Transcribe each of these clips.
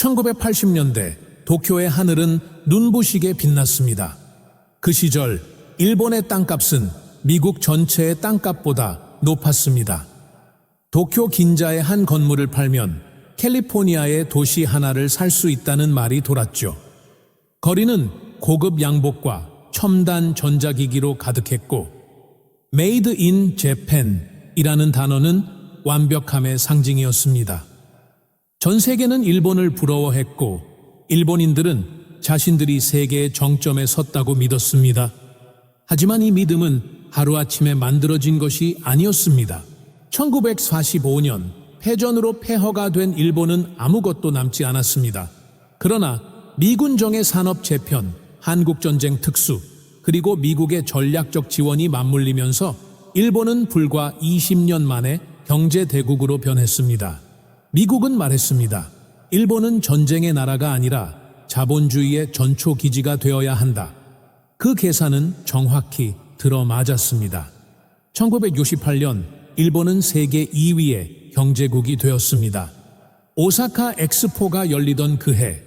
1980년대 도쿄의 하늘은 눈부시게 빛났습니다. 그 시절 일본의 땅값은 미국 전체의 땅값보다 높았습니다. 도쿄 긴자의 한 건물을 팔면 캘리포니아의 도시 하나를 살 수 있다는 말이 돌았죠. 거리는 고급 양복과 첨단 전자기기로 가득했고 Made in Japan이라는 단어는 완벽함의 상징이었습니다. 전 세계는 일본을 부러워했고 일본인들은 자신들이 세계의 정점에 섰다고 믿었습니다. 하지만 이 믿음은 하루아침에 만들어진 것이 아니었습니다. 1945년 패전으로 폐허가 된 일본은 아무것도 남지 않았습니다. 그러나 미군정의 산업 재편, 한국전쟁 특수, 그리고 미국의 전략적 지원이 맞물리면서 일본은 불과 20년 만에 경제대국으로 변했습니다. 미국은 말했습니다. 일본은 전쟁의 나라가 아니라 자본주의의 전초기지가 되어야 한다. 그 계산은 정확히 들어맞았습니다. 1968년 일본은 세계 2위의 경제국이 되었습니다. 오사카 엑스포가 열리던 그 해,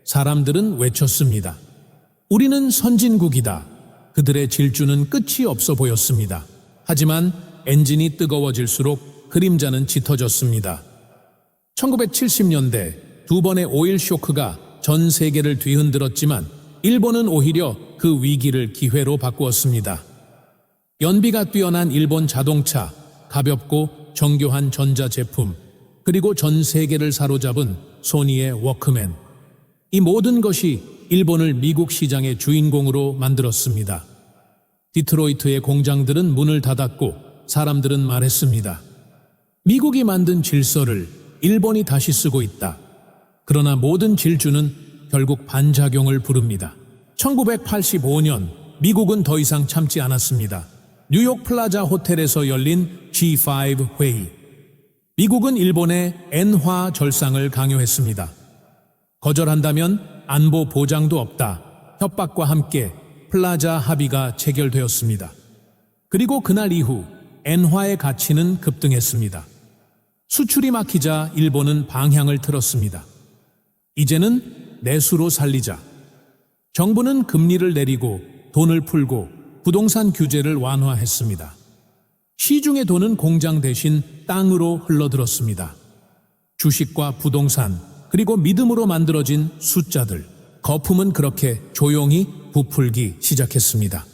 사람들은 외쳤습니다. 우리는 선진국이다. 그들의 질주는 끝이 없어 보였습니다. 하지만 엔진이 뜨거워질수록 그림자는 짙어졌습니다. 1970년대 두 번의 오일 쇼크가 전 세계를 뒤흔들었지만 일본은 오히려 그 위기를 기회로 바꾸었습니다. 연비가 뛰어난 일본 자동차, 가볍고 정교한 전자제품, 그리고 전 세계를 사로잡은 소니의 워크맨. 이 모든 것이 일본을 미국 시장의 주인공으로 만들었습니다. 디트로이트의 공장들은 문을 닫았고 사람들은 말했습니다. 미국이 만든 질서를 일본이 다시 쓰고 있다. 그러나 모든 질주는 결국 반작용을 부릅니다. 1985년 미국은 더 이상 참지 않았습니다. 뉴욕 플라자 호텔에서 열린 G5 회의. 미국은 일본에 엔화 절상을 강요했습니다. 거절한다면 안보 보장도 없다. 협박과 함께 플라자 합의가 체결되었습니다. 그리고 그날 이후 엔화의 가치는 급등했습니다. 수출이 막히자 일본은 방향을 틀었습니다. 이제는 내수로 살리자. 정부는 금리를 내리고 돈을 풀고 부동산 규제를 완화했습니다. 시중의 돈은 공장 대신 땅으로 흘러들었습니다. 주식과 부동산, 그리고 믿음으로 만들어진 숫자들, 거품은 그렇게 조용히 부풀기 시작했습니다.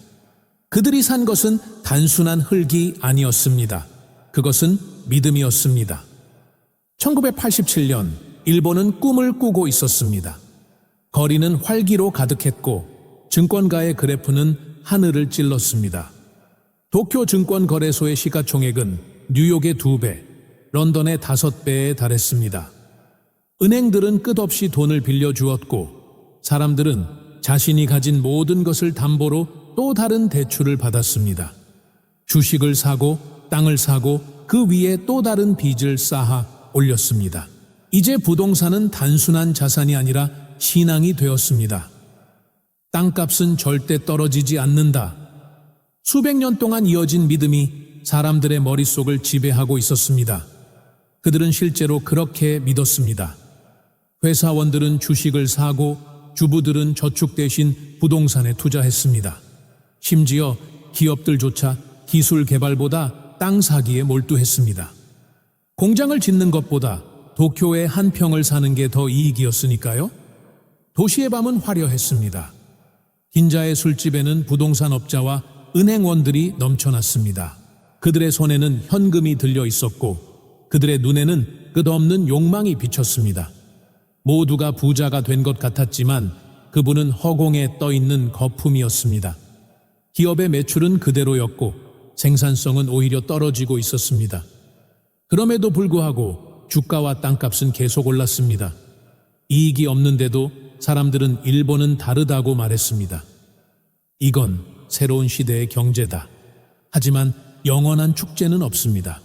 그들이 산 것은 단순한 흙이 아니었습니다. 그것은 믿음이었습니다. 1987년 일본은 꿈을 꾸고 있었습니다. 거리는 활기로 가득했고 증권가의 그래프는 하늘을 찔렀습니다. 도쿄 증권거래소의 시가총액은 뉴욕의 2배, 런던의 5배에 달했습니다. 은행들은 끝없이 돈을 빌려주었고 사람들은 자신이 가진 모든 것을 담보로 또 다른 대출을 받았습니다. 주식을 사고 땅을 사고 그 위에 또 다른 빚을 쌓아 올렸습니다. 이제 부동산은 단순한 자산이 아니라 신앙이 되었습니다. 땅값은 절대 떨어지지 않는다. 수백 년 동안 이어진 믿음이 사람들의 머릿속을 지배하고 있었습니다. 그들은 실제로 그렇게 믿었습니다. 회사원들은 주식을 사고 주부들은 저축 대신 부동산에 투자했습니다. 심지어 기업들조차 기술 개발보다 땅 사기에 몰두했습니다. 공장을 짓는 것보다 도쿄의 한 평을 사는 게 더 이익이었으니까요. 도시의 밤은 화려했습니다. 긴자의 술집에는 부동산 업자와 은행원들이 넘쳐났습니다. 그들의 손에는 현금이 들려 있었고 그들의 눈에는 끝없는 욕망이 비쳤습니다. 모두가 부자가 된 것 같았지만 그분은 허공에 떠있는 거품이었습니다. 기업의 매출은 그대로였고 생산성은 오히려 떨어지고 있었습니다. 그럼에도 불구하고 주가와 땅값은 계속 올랐습니다. 이익이 없는데도 사람들은 일본은 다르다고 말했습니다. 이건 새로운 시대의 경제다. 하지만 영원한 축제는 없습니다.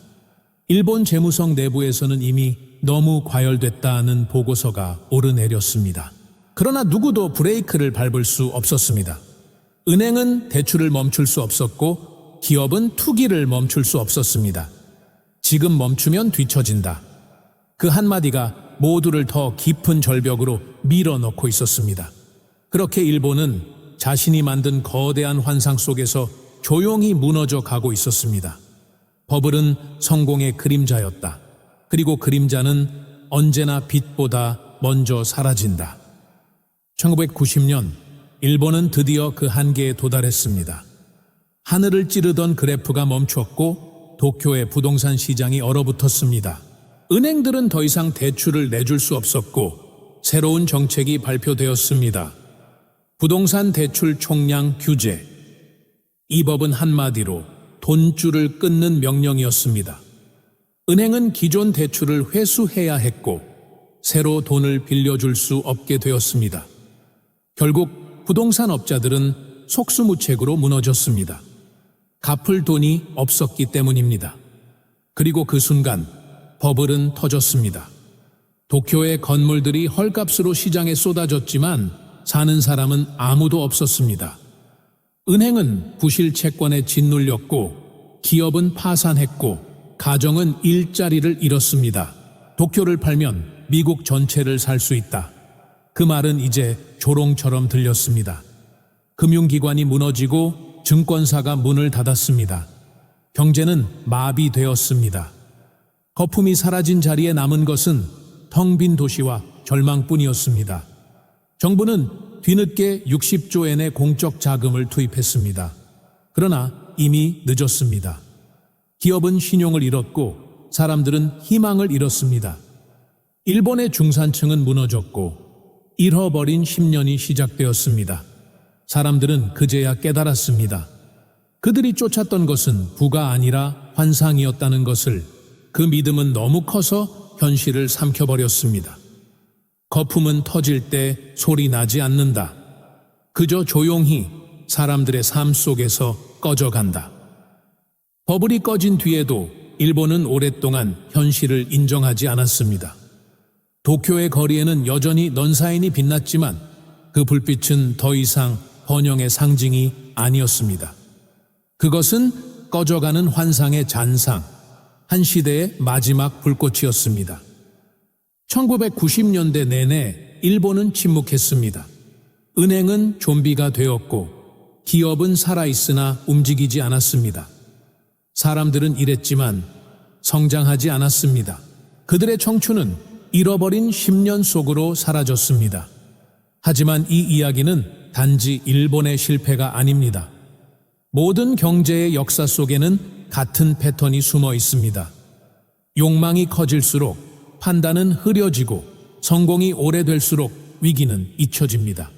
일본 재무성 내부에서는 이미 너무 과열됐다는 보고서가 오르내렸습니다. 그러나 누구도 브레이크를 밟을 수 없었습니다. 은행은 대출을 멈출 수 없었고 기업은 투기를 멈출 수 없었습니다. 지금 멈추면 뒤처진다. 그 한마디가 모두를 더 깊은 절벽으로 밀어넣고 있었습니다. 그렇게 일본은 자신이 만든 거대한 환상 속에서 조용히 무너져 가고 있었습니다. 버블은 성공의 그림자였다. 그리고 그림자는 언제나 빛보다 먼저 사라진다. 1990년 일본은 드디어 그 한계에 도달했습니다. 하늘을 찌르던 그래프가 멈췄고 도쿄의 부동산 시장이 얼어붙었습니다. 은행들은 더 이상 대출을 내줄 수 없었고 새로운 정책이 발표되었습니다. 부동산 대출 총량 규제. 이 법은 한마디로 돈줄을 끊는 명령이었습니다. 은행은 기존 대출을 회수해야 했고 새로 돈을 빌려줄 수 없게 되었습니다. 결국 부동산 업자들은 속수무책으로 무너졌습니다. 갚을 돈이 없었기 때문입니다. 그리고 그 순간 버블은 터졌습니다. 도쿄의 건물들이 헐값으로 시장에 쏟아졌지만 사는 사람은 아무도 없었습니다. 은행은 부실 채권에 짓눌렸고 기업은 파산했고 가정은 일자리를 잃었습니다. 도쿄를 팔면 미국 전체를 살 수 있다. 그 말은 이제 조롱처럼 들렸습니다. 금융기관이 무너지고 증권사가 문을 닫았습니다. 경제는 마비되었습니다. 거품이 사라진 자리에 남은 것은 텅 빈 도시와 절망뿐이었습니다. 정부는 뒤늦게 60조 엔의 공적 자금을 투입했습니다. 그러나 이미 늦었습니다. 기업은 신용을 잃었고 사람들은 희망을 잃었습니다. 일본의 중산층은 무너졌고 잃어버린 10년이 시작되었습니다. 사람들은 그제야 깨달았습니다. 그들이 쫓았던 것은 부가 아니라 환상이었다는 것을. 그 믿음은 너무 커서 현실을 삼켜버렸습니다. 거품은 터질 때 소리 나지 않는다. 그저 조용히 사람들의 삶 속에서 꺼져간다. 버블이 꺼진 뒤에도 일본은 오랫동안 현실을 인정하지 않았습니다. 도쿄의 거리에는 여전히 넌사인이 빛났지만 그 불빛은 더 이상 번영의 상징이 아니었습니다. 그것은 꺼져가는 환상의 잔상, 한 시대의 마지막 불꽃이었습니다. 1990년대 내내 일본은 침묵했습니다. 은행은 좀비가 되었고 기업은 살아있으나 움직이지 않았습니다. 사람들은 일했지만 성장하지 않았습니다. 그들의 청춘은 잃어버린 10년 속으로 사라졌습니다. 하지만 이 이야기는 단지 일본의 실패가 아닙니다. 모든 경제의 역사 속에는 같은 패턴이 숨어 있습니다. 욕망이 커질수록 판단은 흐려지고 성공이 오래될수록 위기는 잊혀집니다.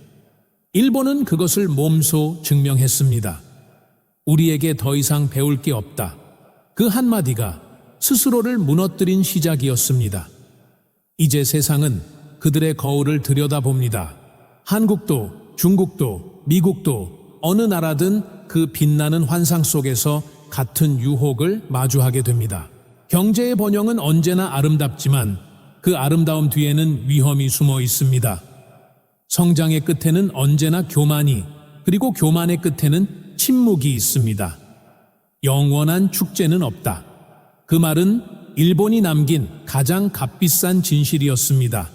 일본은 그것을 몸소 증명했습니다. 우리에게 더 이상 배울 게 없다. 그 한마디가 스스로를 무너뜨린 시작이었습니다. 이제 세상은 그들의 거울을 들여다봅니다. 한국도, 중국도, 미국도 어느 나라든 그 빛나는 환상 속에서 같은 유혹을 마주하게 됩니다. 경제의 번영은 언제나 아름답지만 그 아름다움 뒤에는 위험이 숨어 있습니다. 성장의 끝에는 언제나 교만이, 그리고 교만의 끝에는 침묵이 있습니다. 영원한 축제는 없다. 그 말은 일본이 남긴 가장 값비싼 진실이었습니다.